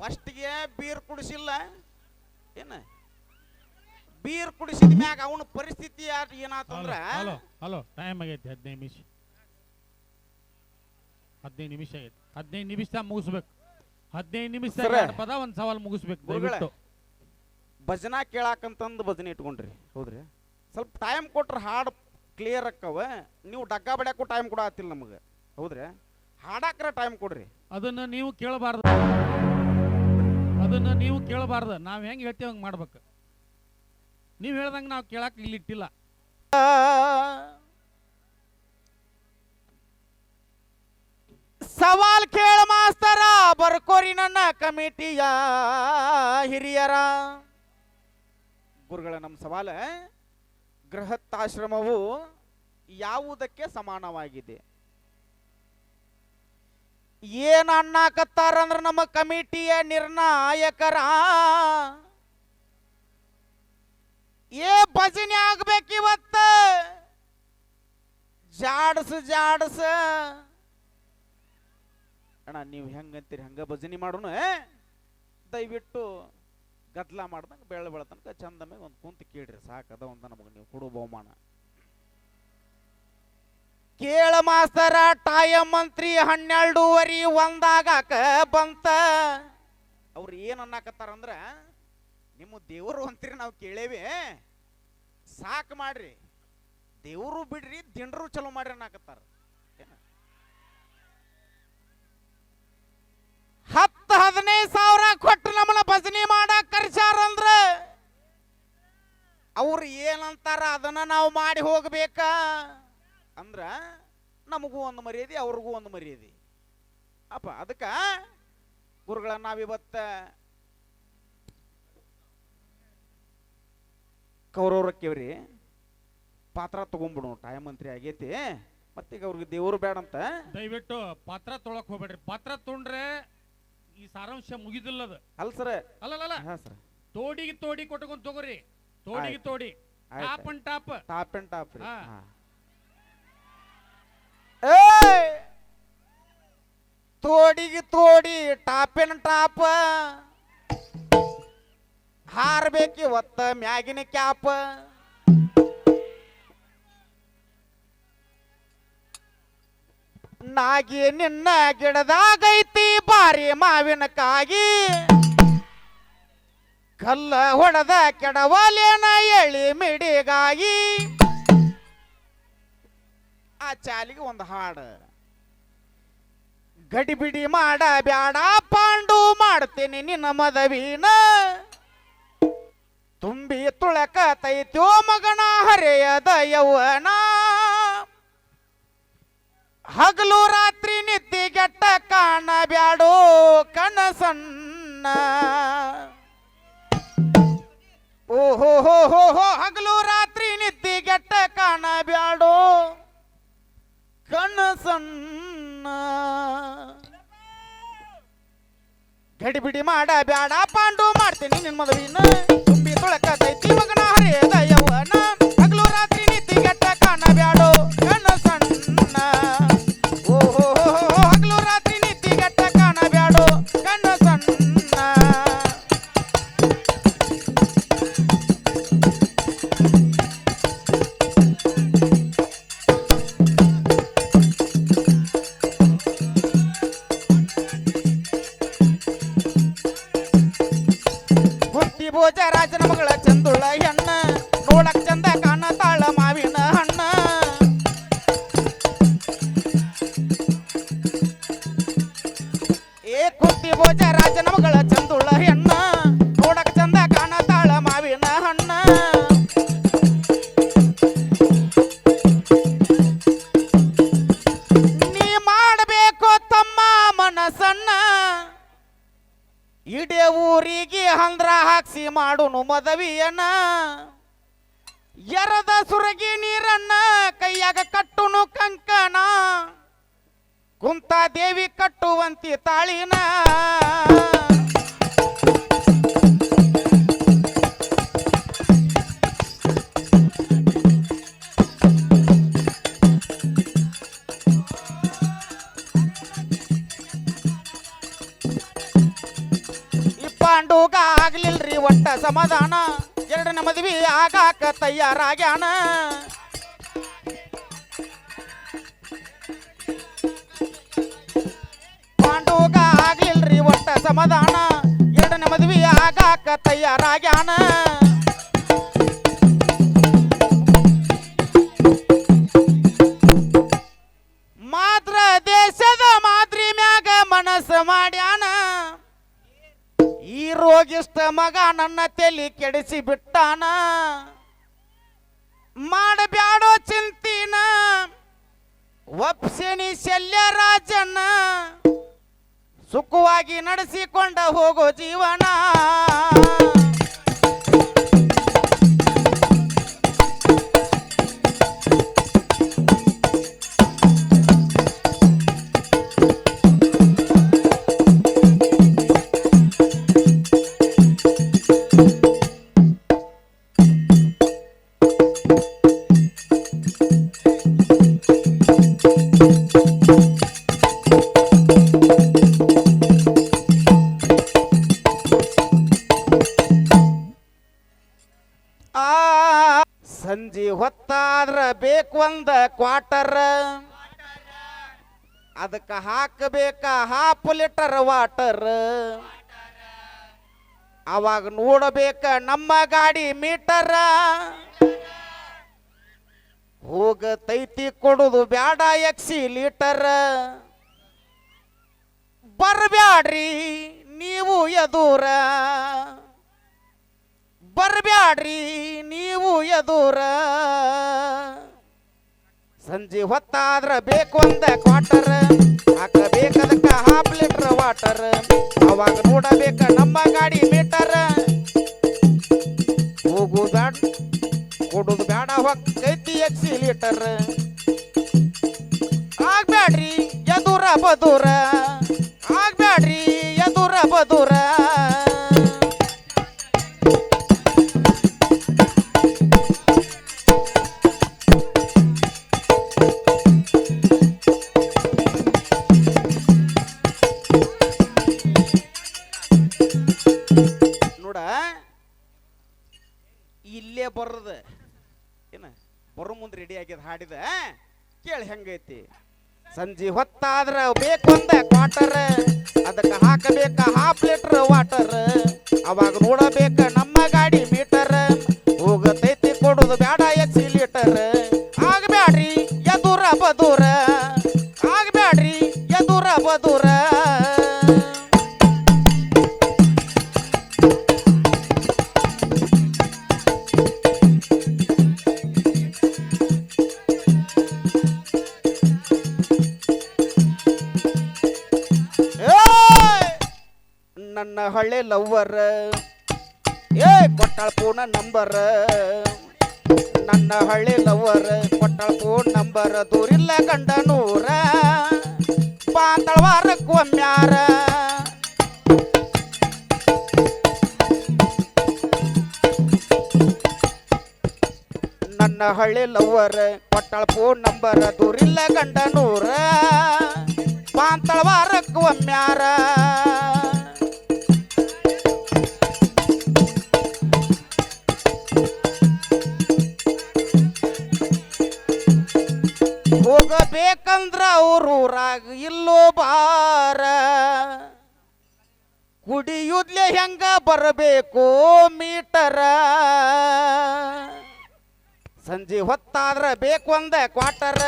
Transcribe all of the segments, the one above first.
ಫಸ್ಟ್ಗೆ ಬೀರ್ ಕುಡಿಸಿಲ್ಲ ಏನ ಬೀರ್ ಕುಡಿಸಿದ ಮ್ಯಾಗ ಅವನ ಪರಿಸ್ಥಿತಿ ಏನಾತಂದ್ರ ಹಲೋ ಹಲೋ ಟೈಮ್ ಆಗೈತಿ 15 ನಿಮಿಷ ಆಗೈತಿ 15 ನಿಮಿಷ ಮುಗಿಸ್ಬೇಕು 15 ನಿಮಿಷ ಪದ ಒಂದು ಸವಾಲ್ ಮುಗಿಸ್ಬೇಕು ದಯವಿಟ್ಟು ಭಜನಾ ಕೇಳಾಕಂತಂದು ಭಜನೆ ಇಟ್ಕೊಂಡ್ರಿ ಹೌದ್ರಿ ಸ್ವಲ್ಪ ಟೈಮ್ ಕೊಟ್ರೆ ಹಾಡು ಕ್ಲಿಯರ್ ಅಕ್ಕವ ನೀವು ಡಗ್ಗ ಬಡ್ಯಾಕು ಟೈಮ್ ಕೊಡತ್ತಿಲ್ಲ ನಮಗೆ ಹೌದ್ರಿ ಹಾಡಾಕ್ರ ಟೈಮ್ ಕೊಡ್ರಿ ಅದನ್ನ ನೀವು ಕೇಳಬಾರ್ದು ನಾವ್ ಹೆಂಗ್ ಹೇಳ್ತೀವಿ ಹಂಗೆ ಮಾಡ್ಬೇಕು ನೀವು ಹೇಳ್ದಂಗೆ ನಾವು ಕೇಳಕ್ಕೆ ಇಲ್ಲಿಟ್ಟಿಲ್ಲ ಸವಾಲ್ ಕೇಳ ಮಾಸ್ತರ ಬರ್ಕೋರಿ ನನ್ನ ಕಮಿಟಿಯ ಹಿರಿಯರ ಗುರುಗಳ ನಮ್ಮ ಸವಾಲ ಗೃಹಸ್ಥಾಶ್ರಮವು ಯಾವುದಕ್ಕೆ ಸಮಾನವಾಗಿದೆ ಏನ್ ಅನ್ನಕತ್ತಾರಂದ್ರ ನಮ್ಮ ಕಮಿಟಿಯ ನಿರ್ಣಾಯಕರ ಭಜನೆ ಆಗ್ಬೇಕಿವತ್ತ ಜಾಡಸ ಅಣ್ಣ ನೀವು ಹೆಂಗಂತೀರಿ ಹಂಗ ಭಜನೆ ಮಾಡೋಣ ದಯವಿಟ್ಟು ಗದ್ಲ ಮಾಡ್ದಂಗ ಬೆಳತನಕ ಚಂದ ಮೇಲೆ ಒಂದು ಕುಂತು ಕೇಳ್ರಿ ಸಾಕದ ಒಂದ ನಮಗೆ ನೀವು ಕೊಡು ಬಹುಮಾನ ಕೇಳ ಮಾಸ್ತರ ಟೈಮ್ ಮಂತ್ರಿ 12:30 ಒಂದಾಗಾಕ ಬಂತ ಅವ್ರು ಏನ್ ಅನ್ನಕತ್ತಾರಂದ್ರ ನಿಮ್ಮ ದೇವರು ಅಂತೀರಿ ನಾವು ಕೇಳೇವಿ ಸಾಕು ಮಾಡ್ರಿ ದೇವರು ಬಿಡ್ರಿ ದಿಂಡ್ರು ಚಲೋ ಮಾಡ್ರಿ ಅನ್ನಕತ್ತಾರ 10-15 ಸಾವಿರ ಕೊಟ್ಟು ನಮ್ಮನ್ನ ಭಜನೆ ಮಾಡಕ್ ಕರ್ಸ್ಯಾರಂದ್ರ ಅವ್ರು ಏನಂತಾರ ಅದನ್ನ ನಾವು ಮಾಡಿ ಹೋಗ್ಬೇಕ ಅಂದ್ರ ನಮಗೂ ಒಂದು ಮರ್ಯಾದೆ ಅವ್ರಿಗೂ ಒಂದು ಮರ್ಯಾದೆ ಅಪ್ಪ ಅದಕ್ಕ ಗುರುಗಳ ನಾವಿವತ್ತ ಕೌರವ್ರಕ್ಕೇವ್ರಿ ಪಾತ್ರ ತಗೊಂಡ್ಬಿಡು ಟೈಮ್ ಮಂತ್ರಿ ಆಗೈತಿ ಮತ್ತೀಗ ಅವ್ರಿಗೆ ದೇವರು ಬೇಡಂತ ದಯವಿಟ್ಟು ಪಾತ್ರ ತೊಳಕ್ ಹೋಗ್ಬೇಡ್ರಿ ಪಾತ್ರ ತೊಗೊಂಡ್ರೆ ಈ ಸಾರಾಂಶ ಮುಗಿದಿಲ್ಲ ಅದು ಅಲ್ಲ ಸರ್ ಅಲ್ಲ ಸರ್ ತೋಡಿ ಕೊಟ್ಕೊಂಡ್ ತಗೋರಿ ತೋಡಿ ಟಾಪ್ ಅಂಡ್ ಟಾಪ್ ತೋಡಿ ಟಾಪ್ ಅಂಡ್ ಟಾಪ್ ಹಾರ್ಬೇಕಿ ಒತ್ತ ಮ್ಯಾಗಿನ ಕ್ಯಾಪ್ ನಾಗಿ ನಿನ್ನ ಗಿಡದಾಗೈತಿ ಬಾರಿ ಮಾವಿನಕಾಯಿ ಕಲ್ಲ ಹೊಡೆದ ಕೆಡವಲೇನ ಎಳಿ ಮಿಡಿಗಾಗಿ ಆ ಚಾಲಿಗೆ ಒಂದು ಹಾಡು ಗಡಿಬಿಡಿ ಮಾಡ ಬ್ಯಾಡ ಪಾಂಡು ಮಾಡ್ತೀನಿ ನಿನ್ನ ಮದವಿನ ತುಂಬಿ ತುಳಕ ತೈತ್ಯೋ ಮಗನ ಹರೆಯದ ಯೌವನ ಹಗಲು ರಾತ್ರಿ ನಿದ್ದಿಗೆಟ್ಟ ಕಾಣಬ್ಯಾಡೋ ಕನಸನ್ನ ಓಹೋ ಹೋ ಹೋ ಹೋ ಹಗಲು ರಾತ್ರಿ ನಿದ್ದಿಗೆಟ್ಟ ಕಾಣಬ್ಯಾಡೋ ಕನಸನ್ನ ಗಡಿಬಿಡಿ ಮಾಡ ಬ್ಯಾಡ ಪಾಂಡು ಮಾಡ್ತೀನಿ ನಿನ್ ಮದುವಿನ ತುಂಬಿ ತುಳಕ ತೈತಿ ಮಗನ ಹರಿಯದ ಯೌವನ ಹಗಲು ರಾತ್ರಿ ನಿದ್ದಿಗೆಟ್ಟ ಕಾಣಬ್ಯಾಡೋ ಕನಸನ್ನ ಓಹೋ ಹಗಲು ರಾತ್ರಿ ನಿದ್ದಿಗೆಟ್ಟ ಕಾಣಬ್ಯಾಡೋ ಕನಸನ್ನ ಭೋಜ ರಾಜನ ಮಗಳ ಚಂದುಳ ಹೆಣ್ಣ ನೋಡಕ್ ಚಂದ ಕಾಣತಾಳ ಮಾವಿನ ಹಣ್ಣ ಕುತ್ತಿ ಭೋಜ ರಾಜನ ಮಗಳ ಚಂದುಳ ಹೆಣ್ಣ ನೋಡಕ್ ಚಂದ ಕಾಣತಾಳ ಮಾವಿನ ಹಣ್ಣ ನೀ ಮಾಡಬೇಕು ತಮ್ಮ ಮನಸ್ಸನ್ನ ಇಡೇ ಊರಿಗೆ ಹಂದ್ರ ಹಾಕ್ಸಿ ಮಾಡುನು ಮದವಿಯನ್ನ ಎರದ ಸುರಗಿ ನೀರನ್ನ ಕೈಯಾಗ ಕಟ್ಟುನು ಕಂಕಣ ಕುಂತ ದೇವಿ ಕಟ್ಟುವಂತಿ ತಾಳಿನ ಪಾಂಡುಗ ಆಗ್ಲಿಲ್ರಿ ಒಟ್ಟ ಸಮಾಧಾನ ಎರಡನೇ ಮದ್ವಿ ಆಗಾಕ ತಯಾರಾಗ್ಯಾನ ಪಾಂಡುಗ ಆಗ್ಲಿಲ್ರಿ ಒಟ್ಟ ಸಮಾಧಾನ ಎರಡನೇ ಮದ್ವಿ ಆಗಾಕ ತಯಾರಾಗ್ಯಾನ ಮಾತ್ರ ದೇಶದ ಮಾದ್ರಿ ಮ್ಯಾಗ ಮನಸ್ಸು ಮಾಡ್ಯಾನ ಈ ರೋಗಿಷ್ಟ ಮಗ ನನ್ನ ತಲೆ ಕೆಡಿಸಿ ಬಿಟ್ಟಾನ ಮಾಡಬ್ಯಾಡೋ ಚಿಂತಿನ ಒಪ್ಸೇನಿ ಶಲ್ಯರಾಜನ್ನ ಸುಖವಾಗಿ ನಡೆಸಿಕೊಂಡ ಹೋಗೋ ಜೀವನ ಸಂಜೆ ಹೊತ್ತಾದ್ರ ಬೇಕು ಒಂದ ಕ್ವಾರ್ಟರ್ ಅದಕ್ಕೆ ಹಾಕಬೇಕ ಹಾಫ್ ಲೀಟರ್ ವಾಟರ್ ಅವಾಗ ನೋಡಬೇಕ ನಮ್ಮ ಗಾಡಿ ಮೀಟರ್ ಹೋಗತೈತಿ ಕೊಡುದು ಬ್ಯಾಡ ಎಕ್ಸಿಲೀಟರ್ ಬರ್ಬ್ಯಾಡ್ರಿ ನೀವು ಎದೂರ ಬರ್ಬ್ಯಾಡ್ರಿ ನೀವು ಎದೂರ ಸಂಜೆ ಹೊತ್ತಾದ್ರ ಬೇಕು ಒಂದ ಕ್ವಾರ್ಟರ್ ಹಾಕಬೇಕದಕ್ಕ ಹಾಫ್ ಲೀಟರ್ ವಾಟರ್ ಅವಾಗ ನೋಡಬೇಕ ನಮ್ಮ ಗಾಡಿ ಮೀಟರ್ ಹೋಗುದು ಬ್ಯಾಡ ಕೊಡುದು ಬ್ಯಾಡ ಹೊಕ್ಕೈತಿ ಎಕ್ಸಿಲೀಟರ್ ಆಗ್ಬ್ಯಾಡ್ರಿ ಎದೂರ ಬದೂರ ಆಗ್ಬ್ಯಾಡ್ರಿ ಎದೂರ ಬದೂರ ನೋಡ ಇಲ್ಲೇ ಬರದ ಏನ ಬರೋ ಮುಂದೆ ರೆಡಿ ಆಗ್ಯದ ಹಾಡಿದ ಕೇಳಿ ಹೆಂಗೈತಿ ಸಂಜೆ ಹೊತ್ತಾದ್ರ ಬೇಕೊಂದ ಕ್ವಾರ್ಟರ್ ಅದಕ್ಕೆ ಹಾಕಬೇಕ ಹಾಫ್ ಲೀಟರ್ ವಾಟರ್ ಅವಾಗ ನೋಡಬೇಕ ನಮ್ಮ ಗಾಡಿ ಮೀಟರ್ ಹೋಗತೈತಿ ಕೊಡುದು ಬ್ಯಾಡ ಎಕ್ಸಿಲೀಟರ್ ಆಗ್ಬ್ಯಾಡ್ರಿ ಎದೂರ ಬದೂರ ಆಗ್ಬ್ಯಾಡ್ರಿ ಎದೂರ ಬದೂರ ನನ್ನ ಹಳೆ ಲವ್ವರ್ ಕೊಟ್ಟಾಳ ಫೋನ್ ನಂಬರ್ ನನ್ನ ಹಳೆ ಲವ್ವರ್ ಕೊಟ್ಟಾಳ ಫೋನ್ ನಂಬರ್ ದೂರಿಲ್ಲ ಗಂಡ ನೂರ ಬಾಂದಳವಾರಕ್ಕೊಮ್ಮ್ಯಾರ ನನ್ನ ಹಳೆ ಲವ್ವರ್ ಕೊಟ್ಟಾಳ ಫೋನ್ ನಂಬರ್ ದೂರಿಲ್ಲ ಗಂಡ ನೂರ ಬಾಂದಳವಾರಕ್ಕೊಮ್ಮ್ಯಾರ ಹೋಗಬೇಕಂದ್ರ ಊರಾಗ ಇಲ್ಲೋ ಬಾರ ಕುಡಿಯುದ್ಲೆ ಹೆಂಗ ಬರಬೇಕು ಮೀಟರ ಸಂಜೆ ಹೊತ್ತಾದ್ರ ಬೇಕು ಒಂದ ಕ್ವಾರ್ಟರ್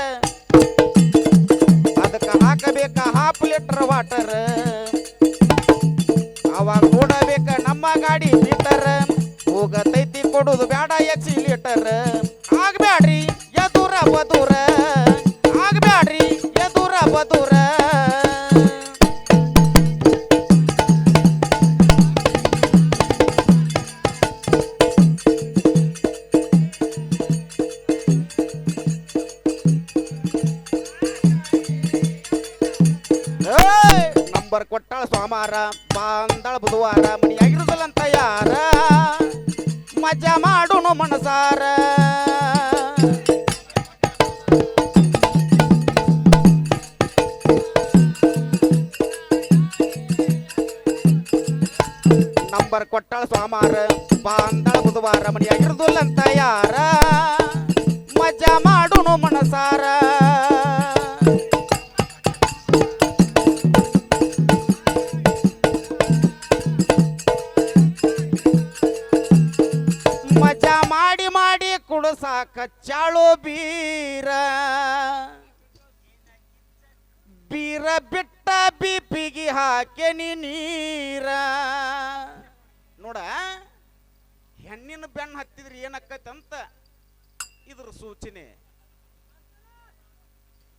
ಅದಕ್ಕೆ ಹಾಕಬೇಕ ಹಾಫ್ ಲೀಟರ್ ವಾಟರ್ ಅವಾಗ ನೋಡಬೇಕ ನಮ್ಮ ಗಾಡಿ ಮೀಟರ್ ಹೋಗತೈತಿ ಕೊಡುದು ಬ್ಯಾಡ ಎಕ್ಸಿಲೀಟರ್ ಆಗ್ಬ್ಯಾಡ್ರಿ ಎದೂರ ಬದೂರ ಆಗ್ಬ್ಯಾಡ್ರಿ ಎದೂರ ಬದೂರ ನಂಬರ್ ಕೊಟ್ಟಾಳ ಸೋಮವಾರ ಬಾಂದಳ ಬುಧವಾರ ಮನೆಯಾಗಿರುದಲ್ಲಂತ ಯಾರ ಮಜಾ ಮಾಡುನು ಮನಸಾರ ನಂಬರ್ ಕೊಟ್ಟಾಳ ಸೋಮಾರ ಬಾಂದಳ ಬುಧವಾರ ಮನೆಯಾಗಿರುದಿಲ್ಲಂತ ಯಾರ ಮಜಾ ಮಾಡುನು ಮನಸಾರ ಮಜಾ ಮಾಡಿ ಮಾಡಿ ಕುಡಸಾಕ ಚಾಳೋ ಬೀರ ಬೀರ ಬಿಟ್ಟ ಬಿಪಿಗಿ ಹಾಕೆನಿ ನೀರ ನೋಡ ಹೆಣ್ಣಿನ ಬೆನ್ನು ಹತ್ತಿದ್ರಿ ಏನಕ್ಕಂತ ಇದ್ರ ಸೂಚನೆ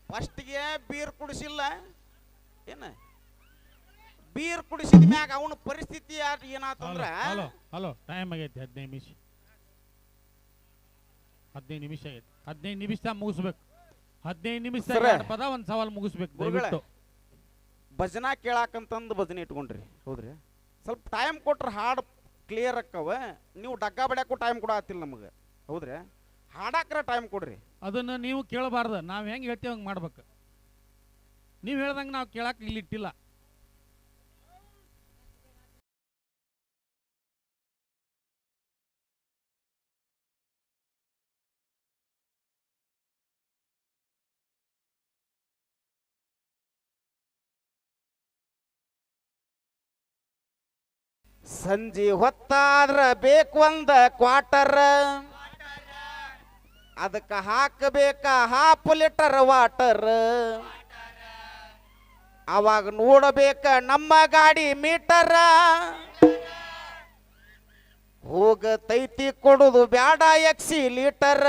ಫಸ್ಟ್ಗೆ ಬೀರ್ ಕುಡಿಸಿಲ್ಲ ಏನ ಬೀರ್ ಕುಡಿಸಿದ ಮ್ಯಾಗ ಅವನ ಪರಿಸ್ಥಿತಿ ಏನಾತಂದ್ರ ಹಲೋ ಟೈಮ್ ಆಗೈತಿ 15 ನಿಮಿಷ ಆಗೈತಿ 15 ನಿಮಿಷ ಮುಗಿಸ್ಬೇಕು 15 ನಿಮಿಷ ಪದ ಒಂದ್ ಸವಾಲ್ ಮುಗಿಸ್ಬೇಕು ದಯವಿಟ್ಟು ಭಜನಾ ಕೇಳಾಕಂತಂದು ಭಜನೆ ಇಟ್ಕೊಂಡ್ರಿ ಹೌದ್ರಿ ಸ್ವಲ್ಪ ಟೈಮ್ ಕೊಟ್ರೆ ಹಾಡು ಕ್ಲಿಯರ್ ಅಕ್ಕವ ನೀವು ಡಗ್ಗಾ ಬಡ್ಯಾಕು ಟೈಮ್ ಕೂಡ ಆತಿಲ್ಲ ನಮಗೆ ಹೌದ್ರಿ ಹಾಡಾಕ್ರ ಟೈಮ್ ಕೊಡ್ರಿ ಅದನ್ನ ನೀವು ಕೇಳಬಾರ್ದು ನಾವು ಹೆಂಗೆ ಹೇಳ್ತೀವಿ ಹಂಗೆ ಮಾಡ್ಬೇಕು ನೀವು ಹೇಳ್ದಂಗೆ ನಾವು ಕೇಳಕ್ಕೆ ಇಲ್ಲಿಟ್ಟಿಲ್ಲ ಸಂಜೆ ಹೊತ್ತಾದ್ರ ಬೇಕು ಒಂದ ಕ್ವಾರ್ಟರ್ ಅದಕ್ಕೆ ಹಾಕಬೇಕ ಹಾಫ್ ಲೀಟರ್ ವಾಟರ್ ಅವಾಗ ನೋಡಬೇಕ ನಮ್ಮ ಗಾಡಿ ಮೀಟರ್ ಹೋಗತೈತಿ ಕೊಡುದು ಬ್ಯಾಡ ಎಕ್ಸಿಲೀಟರ್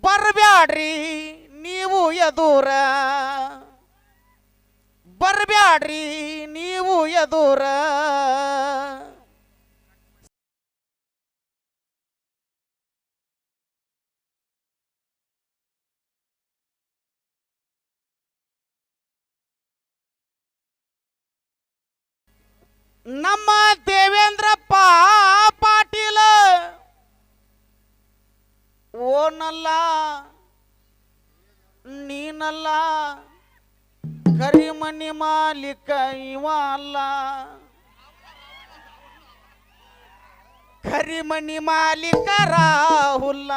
ಬರ್ಬ್ಯಾಡ್ರಿ ನೀವು ಎದೂರ ಬರ್ಬ್ಯಾಡ್ರಿ ನೀವು ಎದೂರ ನಮ್ಮ ದೇವೇಂದ್ರಪ್ಪ ಪಾಟೀಲ ಓನಲ್ಲ ನೀನಲ್ಲ ಕರಿಮನಿ ಮಾಲೀಕ ಇವ ಅಲ್ಲ ಕರಿಮನಿ ಮಾಲೀಕ ರಾಹುಲ್ಲ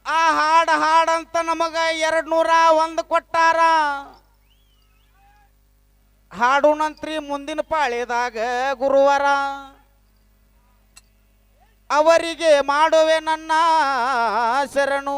ಆ ಹಾಡಂತ ನಮಗ 201 ಕೊಟ್ಟಾರ ಹಾಡುನಂತ್ರಿ ಮುಂದಿನ ಪಾಳ್ಯದಾಗ ಗುರುವಾರ ಅವರಿಗೆ ಮಾಡುವೆ ನನ್ನ ಶರಣು